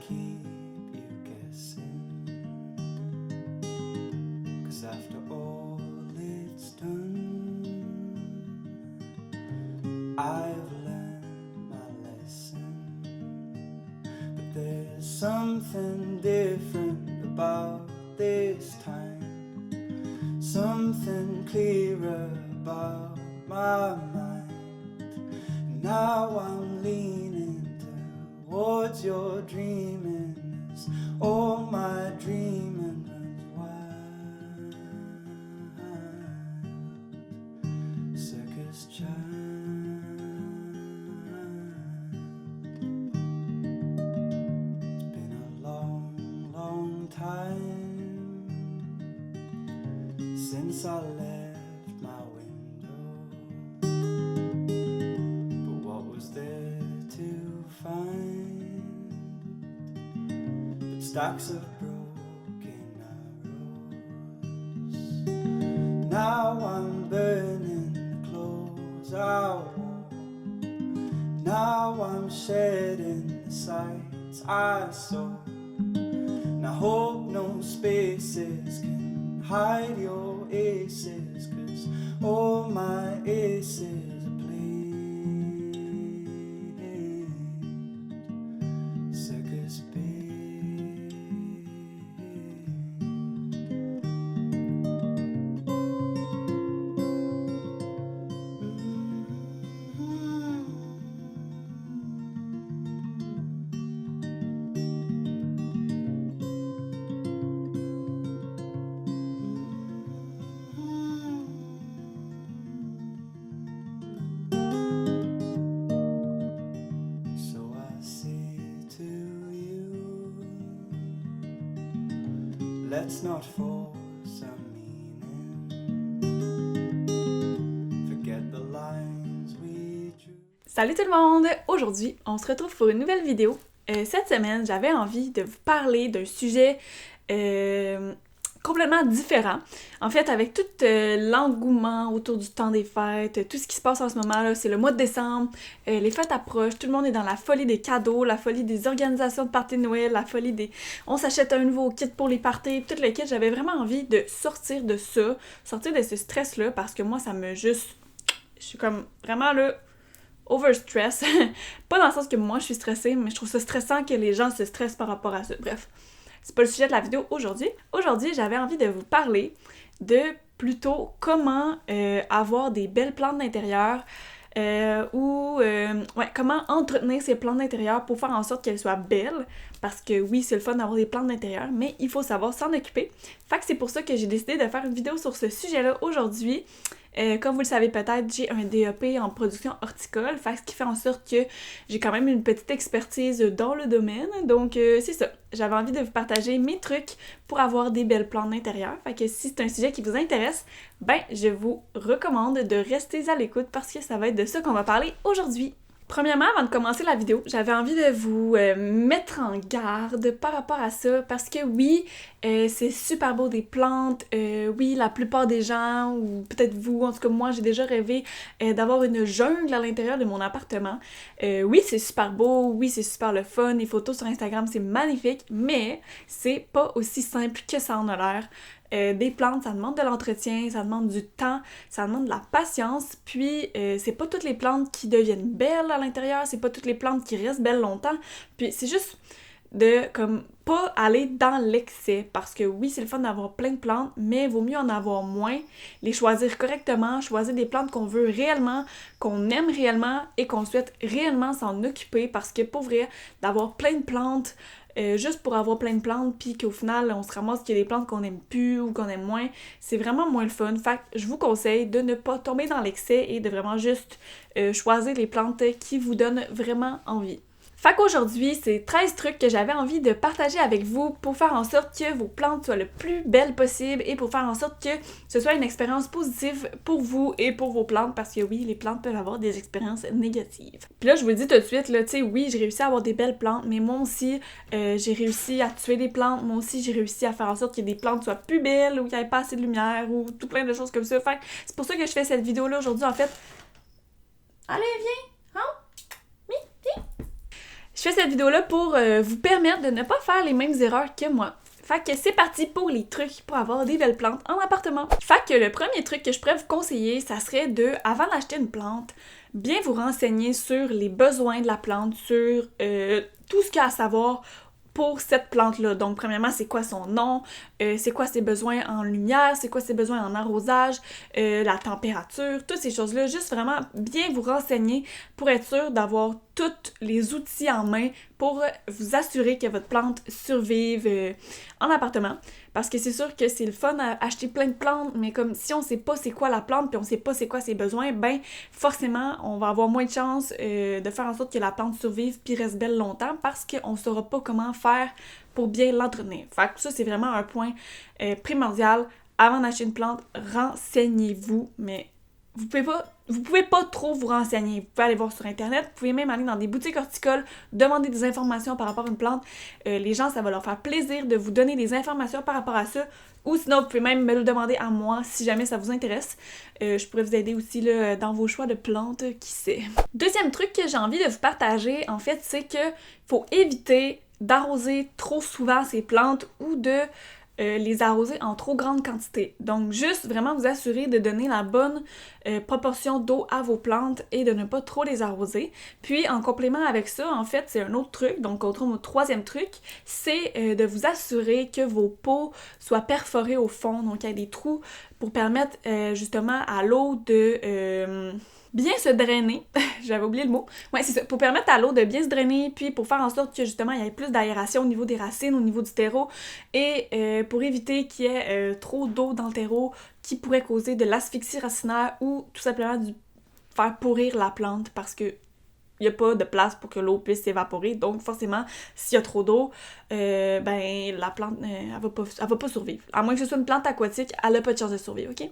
keep you guessing, 'cause after all it's done, I've learned my lesson. But there's something different about this time, something clearer about my mind. Now I'm leaning towards your dreaming as all my dreaming runs wild. Circus child, it's been a long, long time since I left my window. But what was there to find but stacks of broken arrows? Now I'm burning the clothes I wore. Now I'm shedding the sights I saw. And I hope no spaces can hide your aces, 'cause all my aces are played circus bait. So I say to you, let's not force a meaning, forget the lines we drew. Salut tout le monde! Aujourd'hui, on se retrouve pour une nouvelle vidéo. Cette semaine, j'avais envie de vous parler d'un sujet complètement différent. En fait, avec tout l'engouement autour du temps des fêtes, tout ce qui se passe en ce moment, là, c'est le mois de décembre, les fêtes approchent, tout le monde est dans la folie des cadeaux, la folie des organisations de parties de Noël, la folie des... On s'achète un nouveau kit pour les parties, tout le kit. J'avais vraiment envie de sortir de ça, sortir de ce stress-là, parce que moi, ça me juste... Je suis comme vraiment là... overstress. Pas dans le sens que moi je suis stressée, mais je trouve ça stressant que les gens se stressent par rapport à ça. Bref, c'est pas le sujet de la vidéo aujourd'hui. Aujourd'hui, j'avais envie de vous parler de plutôt comment avoir des belles plantes d'intérieur comment entretenir ces plantes d'intérieur pour faire en sorte qu'elles soient belles. Parce que oui, c'est le fun d'avoir des plantes d'intérieur, mais il faut savoir s'en occuper. Fait que c'est pour ça que j'ai décidé de faire une vidéo sur ce sujet-là aujourd'hui. Comme vous le savez peut-être, j'ai un DEP en production horticole, ce qui fait en sorte que j'ai quand même une petite expertise dans le domaine. Donc c'est ça, j'avais envie de vous partager mes trucs pour avoir des belles plantes d'intérieur. Fait que si c'est un sujet qui vous intéresse, ben je vous recommande de rester à l'écoute parce que ça va être de ça qu'on va parler aujourd'hui. Premièrement, avant de commencer la vidéo, j'avais envie de vous mettre en garde par rapport à ça parce que oui, c'est super beau des plantes, oui, la plupart des gens, ou peut-être vous, en tout cas moi, j'ai déjà rêvé d'avoir une jungle à l'intérieur de mon appartement. Oui, c'est super beau, oui, c'est super le fun, les photos sur Instagram, c'est magnifique, mais c'est pas aussi simple que ça en a l'air. Des plantes, ça demande de l'entretien, ça demande du temps, ça demande de la patience, puis c'est pas toutes les plantes qui deviennent belles à l'intérieur, c'est pas toutes les plantes qui restent belles longtemps, puis c'est juste de comme pas aller dans l'excès, parce que oui, c'est le fun d'avoir plein de plantes, mais vaut mieux en avoir moins, les choisir correctement, choisir des plantes qu'on veut réellement, qu'on aime réellement et qu'on souhaite réellement s'en occuper, parce que pour vrai, d'avoir plein de plantes, juste pour avoir plein de plantes, puis qu'au final, on se ramasse qu'il y a des plantes qu'on aime plus ou qu'on aime moins, c'est vraiment moins le fun. Fait que je vous conseille de ne pas tomber dans l'excès et de vraiment juste choisir les plantes qui vous donnent vraiment envie. Fait qu'aujourd'hui, c'est 13 trucs que j'avais envie de partager avec vous pour faire en sorte que vos plantes soient le plus belles possible et pour faire en sorte que ce soit une expérience positive pour vous et pour vos plantes, parce que oui, les plantes peuvent avoir des expériences négatives. Puis là, je vous le dis tout de suite, là, tu sais, oui, j'ai réussi à avoir des belles plantes, mais moi aussi, j'ai réussi à tuer des plantes, moi aussi, j'ai réussi à faire en sorte que des plantes soient plus belles ou qu'il n'y ait pas assez de lumière ou tout plein de choses comme ça. Fait que c'est pour ça que je fais cette vidéo-là aujourd'hui, en fait. Allez, viens! Hein? Oui, viens! Je fais cette vidéo-là pour vous permettre de ne pas faire les mêmes erreurs que moi. Fait que c'est parti pour les trucs pour avoir des belles plantes en appartement. Fait que le premier truc que je pourrais vous conseiller, ça serait de, avant d'acheter une plante, bien vous renseigner sur les besoins de la plante, sur tout ce qu'il y a à savoir pour cette plante-là. Donc, premièrement, c'est quoi son nom, c'est quoi ses besoins en lumière, c'est quoi ses besoins en arrosage, la température, toutes ces choses-là. Juste vraiment bien vous renseigner pour être sûr d'avoir tous les outils en main pour vous assurer que votre plante survive en appartement. Parce que c'est sûr que c'est le fun à acheter plein de plantes, mais comme si on sait pas c'est quoi la plante puis on sait pas c'est quoi ses besoins, ben forcément, on va avoir moins de chances de faire en sorte que la plante survive puis reste belle longtemps parce qu'on saura pas comment faire pour bien l'entretenir. Fait que ça, c'est vraiment un point primordial. Avant d'acheter une plante, renseignez-vous, mais vous pouvez pas trop vous renseigner. Vous pouvez aller voir sur Internet, vous pouvez même aller dans des boutiques horticoles, demander des informations par rapport à une plante. Les gens, ça va leur faire plaisir de vous donner des informations par rapport à ça. Ou sinon, vous pouvez même me le demander à moi si jamais ça vous intéresse. Je pourrais vous aider aussi là, dans vos choix de plantes, qui sait. Deuxième truc que j'ai envie de vous partager, en fait, c'est que faut éviter d'arroser trop souvent ces plantes ou de les arroser en trop grande quantité. Donc, juste vraiment vous assurer de donner la bonne proportion d'eau à vos plantes et de ne pas trop les arroser. Puis, en complément avec ça, en fait, c'est un autre truc. Donc, mon troisième truc, c'est de vous assurer que vos pots soient perforés au fond. Donc, il y a des trous pour permettre justement à l'eau de bien se drainer. J'avais oublié le mot. Ouais, c'est ça. Pour permettre à l'eau de bien se drainer, puis pour faire en sorte que justement il y ait plus d'aération au niveau des racines, au niveau du terreau, et pour éviter qu'il y ait trop d'eau dans le terreau qui pourrait causer de l'asphyxie racinaire ou tout simplement faire pourrir la plante parce que il n'y a pas de place pour que l'eau puisse s'évaporer. Donc, forcément, s'il y a trop d'eau, ben la plante, elle va pas survivre. À moins que ce soit une plante aquatique, elle n'a pas de chance de survivre, OK?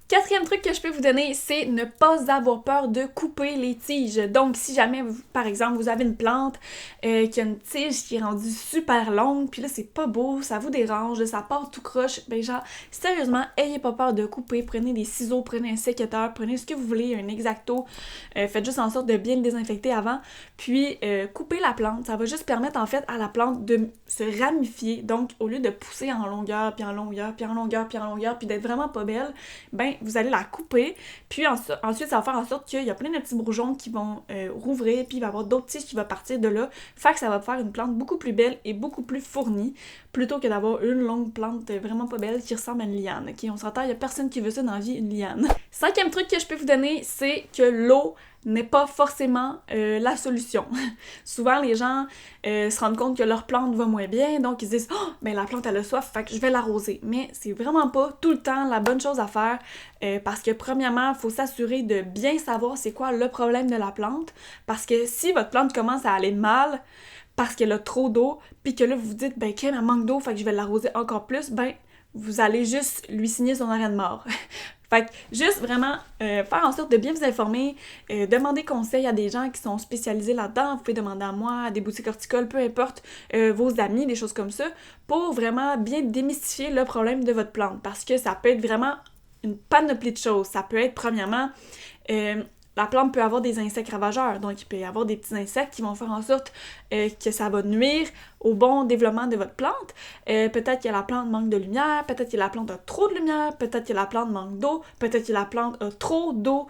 Quatrième truc que je peux vous donner, c'est ne pas avoir peur de couper les tiges. Donc, si jamais, par exemple, vous avez une plante qui a une tige qui est rendue super longue, puis là, c'est pas beau, ça vous dérange, ça part tout croche, ben genre, sérieusement, ayez pas peur de couper. Prenez des ciseaux, prenez un sécateur, prenez ce que vous voulez, un X-Acto. Faites juste en sorte de bien le désinfecter avant, puis coupez la plante. Ça va juste permettre, en fait, à la plante de se ramifier. Donc, au lieu de pousser en longueur, puis en longueur, puis en longueur, puis en longueur, puis d'être vraiment pas belle, ben vous allez la couper, puis ensuite ça va faire en sorte qu'il y a plein de petits bourgeons qui vont rouvrir, puis il va y avoir d'autres tiges qui vont partir de là, fait que ça va faire une plante beaucoup plus belle et beaucoup plus fournie, plutôt que d'avoir une longue plante vraiment pas belle qui ressemble à une liane, ok? On s'entend, il y a personne qui veut ça dans la vie, une liane. Cinquième truc que je peux vous donner, c'est que l'eau n'est pas forcément la solution. Souvent, les gens se rendent compte que leur plante va moins bien, donc ils se disent « Oh, ben la plante elle a soif, fait que je vais l'arroser. » Mais c'est vraiment pas tout le temps la bonne chose à faire parce que premièrement, il faut s'assurer de bien savoir c'est quoi le problème de la plante parce que si votre plante commence à aller mal parce qu'elle a trop d'eau, puis que là vous vous dites « Ben crème, elle manque d'eau, fait que je vais l'arroser encore plus. » Ben vous allez juste lui signer son arrêt de mort. Fait que juste vraiment faire en sorte de bien vous informer, demander conseil à des gens qui sont spécialisés là-dedans. Vous pouvez demander à moi, à des boutiques horticoles, peu importe, vos amis, des choses comme ça, pour vraiment bien démystifier le problème de votre plante. Parce que ça peut être vraiment une panoplie de choses. Ça peut être, premièrement, la plante peut avoir des insectes ravageurs, donc il peut y avoir des petits insectes qui vont faire en sorte que ça va nuire au bon développement de votre plante. Peut-être que la plante manque de lumière, peut-être que la plante a trop de lumière, peut-être que la plante manque d'eau, peut-être que la plante a trop d'eau,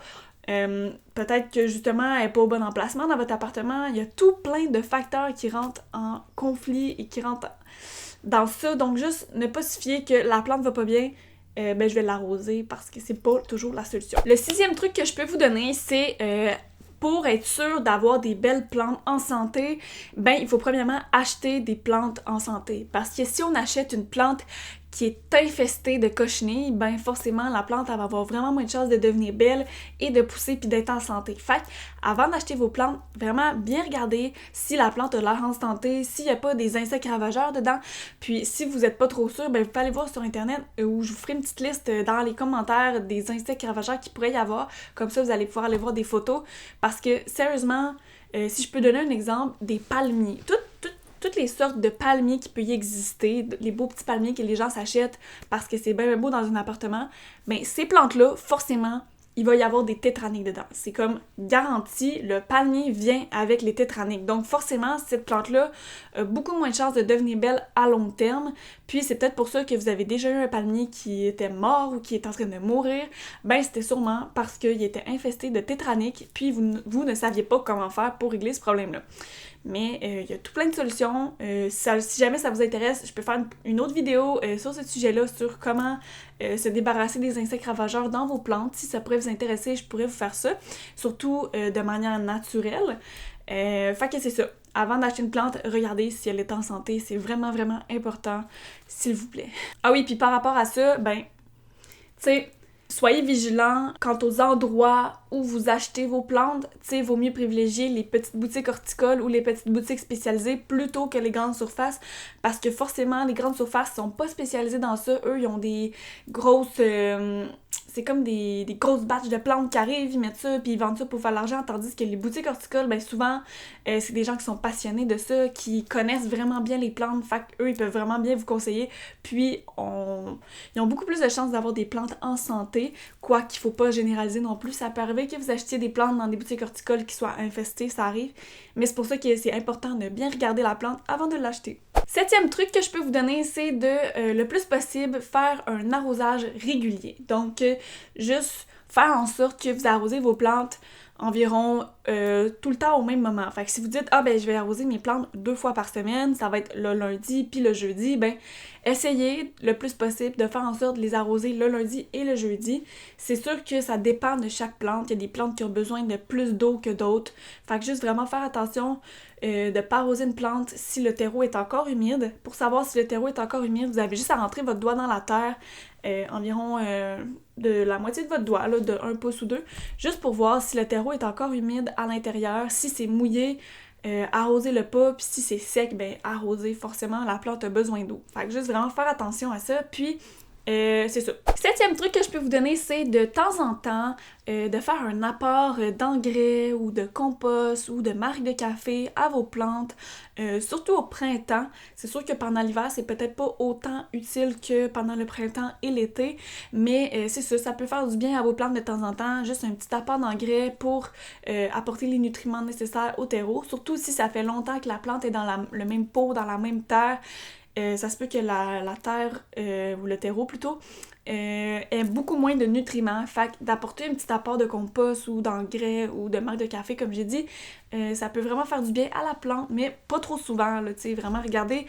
peut-être que justement elle n'est pas au bon emplacement dans votre appartement. Il y a tout plein de facteurs qui rentrent en conflit et qui rentrent dans ça, donc juste ne pas se fier que la plante va pas bien, ben je vais l'arroser parce que c'est pas toujours la solution. Le sixième truc que je peux vous donner, c'est pour être sûr d'avoir des belles plantes en santé, ben il faut premièrement acheter des plantes en santé. Parce que si on achète une plante qui est infestée de cochenilles, ben forcément la plante elle va avoir vraiment moins de chances de devenir belle et de pousser puis d'être en santé. Fait avant d'acheter vos plantes, vraiment bien regarder si la plante a l'air en santé, s'il n'y a pas des insectes ravageurs dedans. Puis si vous n'êtes pas trop sûr, ben vous pouvez aller voir sur Internet où je vous ferai une petite liste dans les commentaires des insectes ravageurs qu'il pourrait y avoir. Comme ça, vous allez pouvoir aller voir des photos. Parce que sérieusement, si je peux donner un exemple, des palmiers, toutes les sortes de palmiers qui peuvent y exister, les beaux petits palmiers que les gens s'achètent parce que c'est bien beau dans un appartement, bien ces plantes-là, forcément, il va y avoir des tétraniques dedans. C'est comme garanti, le palmier vient avec les tétraniques. Donc forcément, cette plante-là a beaucoup moins de chances de devenir belle à long terme. Puis c'est peut-être pour ça que vous avez déjà eu un palmier qui était mort ou qui est en train de mourir. Ben c'était sûrement parce qu'il était infesté de tétraniques, puis vous ne saviez pas comment faire pour régler ce problème-là. Mais il y a tout plein de solutions. Si jamais ça vous intéresse, je peux faire une autre vidéo sur ce sujet-là, sur comment se débarrasser des insectes ravageurs dans vos plantes. Si ça pourrait vous intéresser, je pourrais vous faire ça, surtout de manière naturelle. Fait que c'est ça. Avant d'acheter une plante, regardez si elle est en santé. C'est vraiment, vraiment important, s'il vous plaît. Ah oui, puis par rapport à ça, ben, tu sais, soyez vigilants quant aux endroits où vous achetez vos plantes. Tu sais, vaut mieux privilégier les petites boutiques horticoles ou les petites boutiques spécialisées plutôt que les grandes surfaces, parce que forcément, les grandes surfaces sont pas spécialisées dans ça. Eux, ils ont des grosses... c'est comme des grosses batches de plantes qui arrivent, ils mettent ça, puis ils vendent ça pour faire de l'argent, tandis que les boutiques horticoles, ben souvent, c'est des gens qui sont passionnés de ça, qui connaissent vraiment bien les plantes, fait qu'eux, ils peuvent vraiment bien vous conseiller, puis ils ont beaucoup plus de chances d'avoir des plantes en santé, quoi qu'il faut pas généraliser non plus. Ça peut arriver que vous achetiez des plantes dans des boutiques horticoles qui soient infestées, ça arrive, mais c'est pour ça que c'est important de bien regarder la plante avant de l'acheter. 7e truc que je peux vous donner, c'est de, le plus possible, faire un arrosage régulier. Donc, juste faire en sorte que vous arrosez vos plantes environ tout le temps au même moment. Fait que si vous dites « Ah, ben je vais arroser mes plantes 2 fois par semaine, ça va être le lundi puis le jeudi », ben essayez le plus possible de faire en sorte de les arroser le lundi et le jeudi. C'est sûr que ça dépend de chaque plante. Il y a des plantes qui ont besoin de plus d'eau que d'autres. Fait que juste vraiment faire attention de ne pas arroser une plante si le terreau est encore humide. Pour savoir si le terreau est encore humide, vous avez juste à rentrer votre doigt dans la terre, environ de la moitié de votre doigt, là, de 1 pouce ou 2, juste pour voir si le terreau est encore humide à l'intérieur. Si c'est mouillé, arrosez-le pas, puis si c'est sec, ben arrosez, forcément, la plante a besoin d'eau. Fait que juste vraiment faire attention à ça, puis c'est ça. 7e truc que je peux vous donner, c'est de temps en temps de faire un apport d'engrais ou de compost ou de marc de café à vos plantes, surtout au printemps. C'est sûr que pendant l'hiver, c'est peut-être pas autant utile que pendant le printemps et l'été, mais c'est ça peut faire du bien à vos plantes de temps en temps, juste un petit apport d'engrais pour apporter les nutriments nécessaires au terreau, surtout si ça fait longtemps que la plante est dans le même pot, dans la même terre. Ça se peut que la terre, ou le terreau plutôt, ait beaucoup moins de nutriments. Fait que d'apporter un petit apport de compost ou d'engrais ou de marc de café, comme j'ai dit, ça peut vraiment faire du bien à la plante, mais pas trop souvent, là, tu sais, vraiment regardez,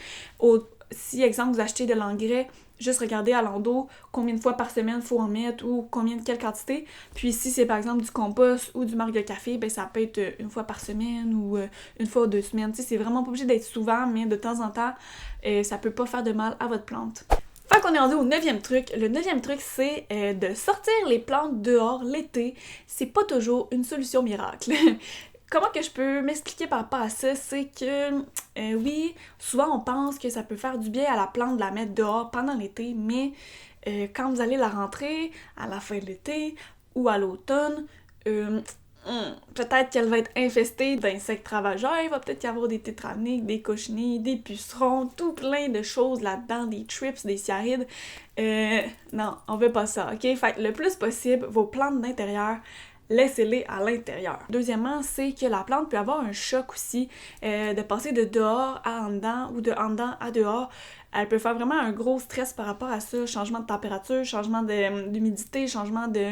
si, exemple, vous achetez de l'engrais, juste regardez à l'endos combien de fois par semaine il faut en mettre ou quelle quantité. Puis si c'est par exemple du compost ou du marc de café, ben ça peut être une fois par semaine ou une fois ou 2 semaines. Tu sais, c'est vraiment pas obligé d'être souvent, mais de temps en temps, ça peut pas faire de mal à votre plante. Fait qu'on est rendu au 9e truc. Le 9e truc, c'est de sortir les plantes dehors l'été. C'est pas toujours une solution miracle. Comment que je peux m'expliquer par rapport à ça? C'est que, oui, souvent on pense que ça peut faire du bien à la plante de la mettre dehors pendant l'été, mais quand vous allez la rentrer à la fin de l'été ou à l'automne, peut-être qu'elle va être infestée d'insectes ravageurs, il va peut-être y avoir des tétraniques, des cochenilles, des pucerons, tout plein de choses là-dedans, des thrips, des sciarides. Non, on veut pas ça, ok? Fait que le plus possible, vos plantes d'intérieur, laissez-les à l'intérieur. Deuxièmement, c'est que la plante peut avoir un choc aussi, de passer de dehors à en dedans ou de en dedans à dehors. Elle peut faire vraiment un gros stress par rapport à ça, changement de température, changement d'humidité, changement de...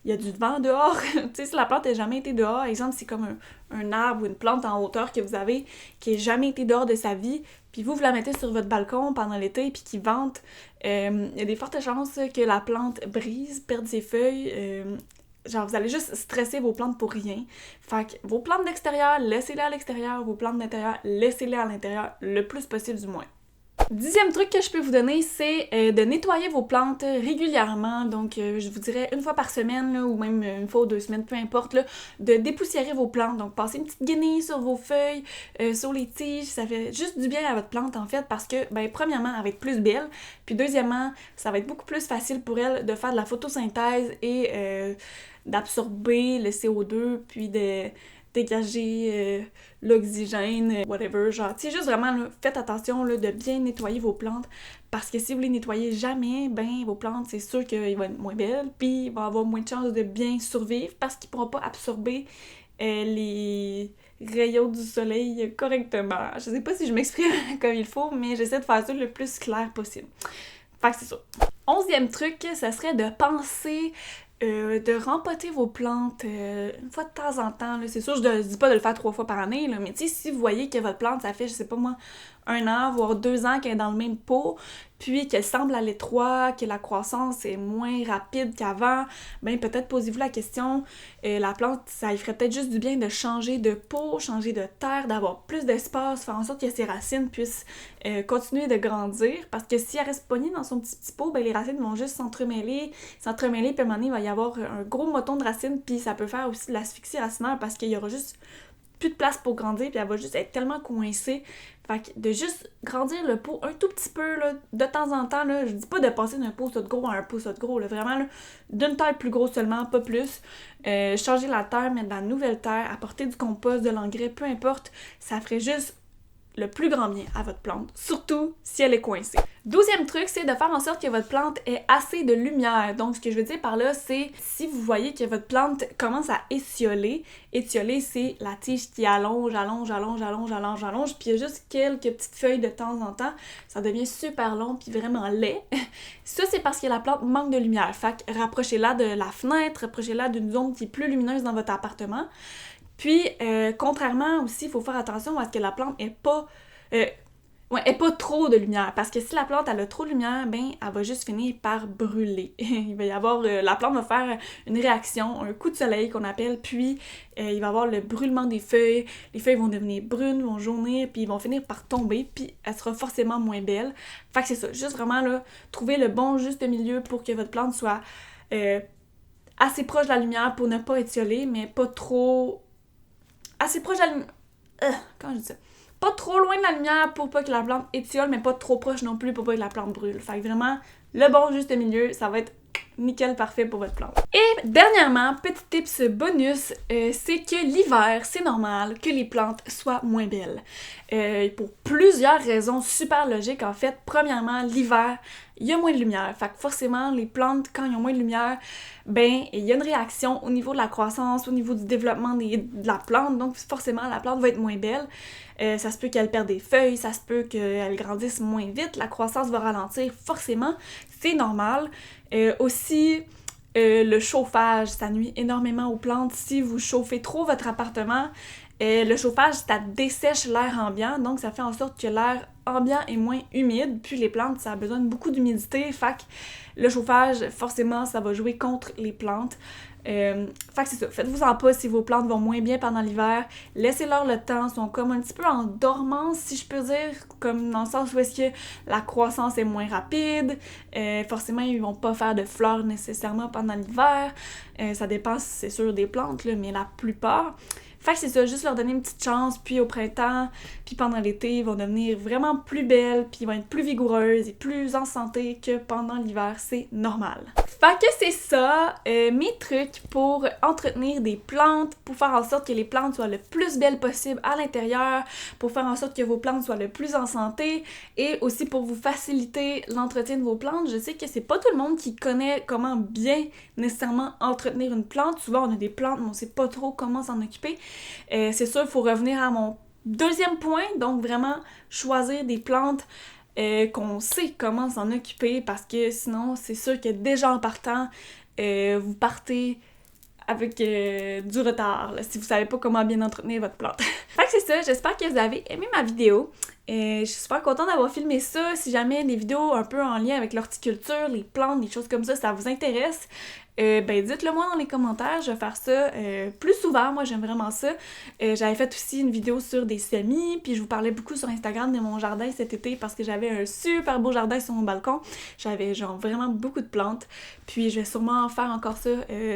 Il y a du vent dehors. Tu sais, si la plante n'a jamais été dehors, exemple, c'est comme un arbre ou une plante en hauteur que vous avez qui n'a jamais été dehors de sa vie, puis vous la mettez sur votre balcon pendant l'été puis qui vente, il y a des fortes chances que la plante brise, perde ses feuilles, genre, vous allez juste stresser vos plantes pour rien. Fait que vos plantes d'extérieur, laissez-les à l'extérieur. Vos plantes d'intérieur, laissez-les à l'intérieur, le plus possible du moins. 10e truc que je peux vous donner, c'est de nettoyer vos plantes régulièrement. Donc, je vous dirais une fois par semaine, là, ou même une fois ou 2 semaines, peu importe, là, de dépoussiérer vos plantes. Donc, passez une petite guenille sur vos feuilles, sur les tiges. Ça fait juste du bien à votre plante, en fait, parce que, ben, premièrement, elle va être plus belle. Puis, deuxièmement, ça va être beaucoup plus facile pour elle de faire de la photosynthèse et d'absorber le CO2, puis dégager l'oxygène, whatever, genre, tu sais, juste vraiment, là, faites attention, là, de bien nettoyer vos plantes, parce que si vous les nettoyez jamais, ben, vos plantes, c'est sûr qu'ils vont être moins belles, puis ils vont avoir moins de chances de bien survivre, parce qu'ils pourront pas absorber les rayons du soleil correctement. Je sais pas si je m'exprime comme il faut, mais j'essaie de faire ça le plus clair possible. Fait que c'est ça. 11e truc, ça serait de penser de rempoter vos plantes une fois de temps en temps. Là. C'est sûr, je ne dis pas de le faire 3 fois par année, là, mais tu sais, si vous voyez que votre plante, ça fait, je sais pas moi, 1 an, voire 2 ans qu'elle est dans le même pot, puis qu'elle semble à l'étroit, que la croissance est moins rapide qu'avant, ben peut-être posez-vous la question, la plante, ça lui ferait peut-être juste du bien de changer de pot, changer de terre, d'avoir plus d'espace, faire en sorte que ses racines puissent continuer de grandir, parce que si elle reste pognée dans son petit pot, ben les racines vont juste s'entremêler, puis à un moment donné, il va y avoir un gros moton de racines, puis ça peut faire aussi de l'asphyxie racinaire, parce qu'il y aura juste plus de place pour grandir, puis elle va juste être tellement coincée. Fait que de juste grandir le pot un tout petit peu, là, de temps en temps, là, je dis pas de passer d'un pouce de gros à un pouce de gros, là, vraiment, là, d'une taille plus grosse seulement, pas plus. Changer la terre, mettre de la nouvelle terre, apporter du compost, de l'engrais, peu importe, ça ferait juste le plus grand bien à votre plante, surtout si elle est coincée. 12e truc, c'est de faire en sorte que votre plante ait assez de lumière. Donc, ce que je veux dire par là, c'est si vous voyez que votre plante commence à étioler, c'est la tige qui allonge, puis il y a juste quelques petites feuilles de temps en temps, ça devient super long puis vraiment laid. Ça, c'est parce que la plante manque de lumière. Fait que rapprochez-la de la fenêtre, rapprochez-la d'une zone qui est plus lumineuse dans votre appartement. Puis, contrairement aussi, il faut faire attention à ce que la plante ait pas trop de lumière. Parce que si la plante elle a trop de lumière, ben elle va juste finir par brûler. Il va y avoir la plante va faire une réaction, un coup de soleil qu'on appelle, puis il va y avoir le brûlement des feuilles. Les feuilles vont devenir brunes, vont jaunir, puis ils vont finir par tomber, puis elle sera forcément moins belle. Fait que c'est ça, juste vraiment là, trouver le bon juste milieu pour que votre plante soit assez proche de la lumière pour ne pas étioler, mais pas trop assez proche de la lumière. Comment je dis ça? Pas trop loin de la lumière pour pas que la plante étiole, mais pas trop proche non plus pour pas que la plante brûle. Fait que vraiment, le bon juste milieu, ça va être nickel parfait pour votre plante. Et dernièrement, petit tips bonus, c'est que l'hiver, c'est normal que les plantes soient moins belles. Pour plusieurs raisons super logiques en fait. Premièrement, l'hiver, il y a moins de lumière. Fait que forcément, les plantes, quand ils ont moins de lumière, ben, il y a une réaction au niveau de la croissance, au niveau du développement de la plante. Donc, forcément, la plante va être moins belle. Ça se peut qu'elle perde des feuilles, ça se peut qu'elle grandisse moins vite, la croissance va ralentir, forcément, c'est normal. Aussi, le chauffage, ça nuit énormément aux plantes. Si vous chauffez trop votre appartement, le chauffage, ça dessèche l'air ambiant, donc ça fait en sorte que l'air ambiant est moins humide, puis les plantes, ça a besoin de beaucoup d'humidité, fait que le chauffage, forcément, ça va jouer contre les plantes. Fait que c'est ça, faites-vous-en pas si vos plantes vont moins bien pendant l'hiver, laissez-leur le temps, sont comme un petit peu en dormance si je peux dire, comme dans le sens où est-ce que la croissance est moins rapide, forcément ils vont pas faire de fleurs nécessairement pendant l'hiver, ça dépend c'est sûr des plantes là, mais la plupart. Fait que c'est ça, juste leur donner une petite chance, puis au printemps, puis pendant l'été, ils vont devenir vraiment plus belles, puis ils vont être plus vigoureuses et plus en santé que pendant l'hiver, c'est normal. Fait que c'est ça, mes trucs pour entretenir des plantes, pour faire en sorte que les plantes soient le plus belles possible à l'intérieur, pour faire en sorte que vos plantes soient le plus en santé, et aussi pour vous faciliter l'entretien de vos plantes. Je sais que c'est pas tout le monde qui connaît comment bien nécessairement entretenir une plante. Souvent, on a des plantes, mais on sait pas trop comment s'en occuper. C'est sûr, il faut revenir à mon deuxième point, donc vraiment choisir des plantes qu'on sait comment s'en occuper, parce que sinon, c'est sûr que déjà en partant, vous partez avec du retard, là, si vous savez pas comment bien entretenir votre plante. Fait que c'est ça, j'espère que vous avez aimé ma vidéo. Je suis super contente d'avoir filmé ça. Si jamais des vidéos un peu en lien avec l'horticulture, les plantes, des choses comme ça vous intéresse, ben dites-le moi dans les commentaires, je vais faire ça plus souvent, moi j'aime vraiment ça. J'avais fait aussi une vidéo sur des semis, puis je vous parlais beaucoup sur Instagram de mon jardin cet été parce que j'avais un super beau jardin sur mon balcon. J'avais genre vraiment beaucoup de plantes, puis je vais sûrement faire encore ça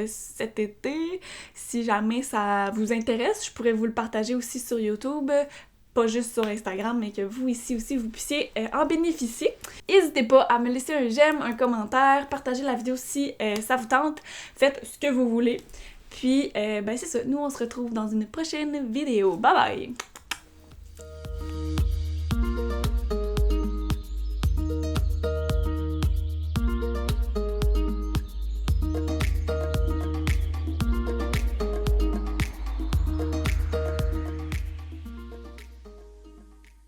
cet été. Si jamais ça vous intéresse, je pourrais vous le partager aussi sur YouTube. Pas juste sur Instagram, mais que vous ici aussi, vous puissiez en bénéficier. N'hésitez pas à me laisser un j'aime, un commentaire, partagez la vidéo si ça vous tente. Faites ce que vous voulez. Puis, ben c'est ça, nous on se retrouve dans une prochaine vidéo. Bye bye!